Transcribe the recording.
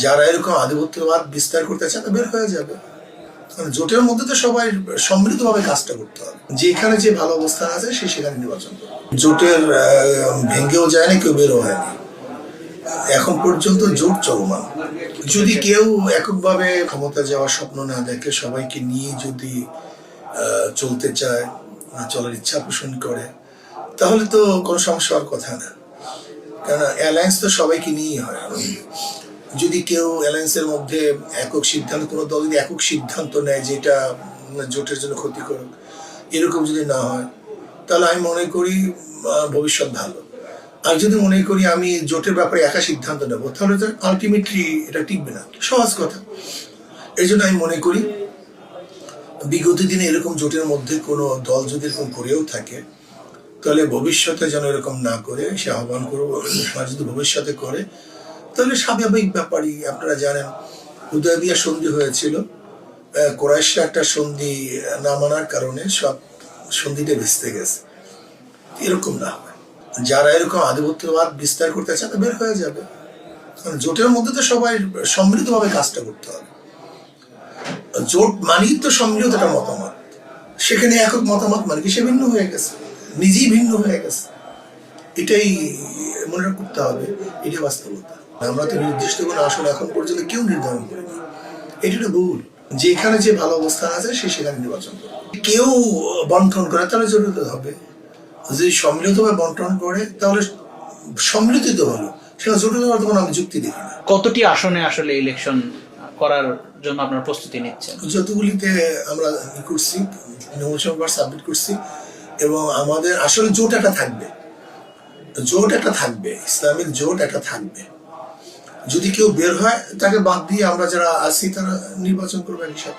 যারা এরকম আধিপত্যবাদ বিস্তার করতে চায় বের হয়ে যাবে। জোটের মধ্যে তো সবাই সম্মিলিতভাবে কাজটা করতে হবে। যেখানে যে ভালো অবস্থান আছে সে সেখানে নির্বাচন করবে। জোটের ভেঙ্গেও যায় না, কেউ বেরো হয়নি, এখন পর্যন্ত জোট চলমান। যদি কেউ এককভাবে ক্ষমতা যাওয়ার স্বপ্ন না দেখে, সবাইকে নিয়ে যদি চলতে চায়, চলার ইচ্ছা পোষণ করে, তাহলে তো কোনো সমস্যা হওয়ার কথা না। কেন অ্যালায়েন্স তো সবাইকে নিয়েই হয়। যদি কেউ অ্যালায়েন্সের মধ্যে একক সিদ্ধান্ত, কোনো দল যদি একক সিদ্ধান্ত নেয় যেটা জোটের জন্য ক্ষতিকর, এরকম যদি না হয়, তাহলে আমি মনে করি ভবিষ্যৎ ভালো। আর যদি মনে করি আমি জোটের ব্যাপারে একা সিদ্ধান্ত নেবো, তাহলে তো আলটিমেটলি এটা টিকবে না। সহজ কথা। এই জন্য আমি মনে করি বিগত দিনে এরকম জোটের মধ্যে কোনো দল যদি এরকম করেও থাকে, তাহলে ভবিষ্যতে যেন এরকম না করে সে আহ্বান করবো। আর যদি ভবিষ্যতে করে, তাহলে স্বাভাবিক ব্যাপারই। আপনারা জানেন হুদায়বিয়া সন্ধি হয়েছিল, কুরাইশরা একটা সন্ধি না মানার কারণে সব সন্ধিটা ভেস্তে গেছে। এরকম না হয়। যারা এরকম আধিপত্যবাদ বিস্তার করতে চায় বের হয়ে যাবে। জোটের মধ্যে তো সবাই সম্মিলিতভাবে কাজটা করতে হবে। জোট মানেই তো সম্মিলিত একটা মতামত। সেখানে একক মতামত মানে কি, সে ভিন্ন হয়ে গেছে, নিজেই ভিন্ন হয়ে গেছে। এটাই মনে করতে হবে, এটা বাস্তবতা। আমরা তো নির্দিষ্ট কোনো আসন এখন পর্যন্ত কেউ নির্ধারণ করিনি, এটা ভুল। যেখানে যে ভালো অবস্থান আছে সে সেখানে নির্বাচন করবে। কেউ বন্টন করে তাহলে জড়িত হবে, যদি সম্মিলিতভাবে বন্টন করে তাহলে সম্মিলিত হলো, সেটা জড়িত হওয়ার তখন আমি যুক্তি দেখি না। কতটি আসনে আসলে ইলেকশন করার জন্য আপনার প্রস্তুতি নিচ্ছেন? যতগুলিতে আমরা করছি, নমুনা সাবমিট করছি, এবং আমাদের আসলে জোট একটা থাকবে, জোট একটা থাকবে, ইসলামিক জোট একটা থাকবে। যদি কেউ বের হয় তাকে বাদ দিয়ে আমরা যারা আছি তারা নির্বাচন করবে একসাথে।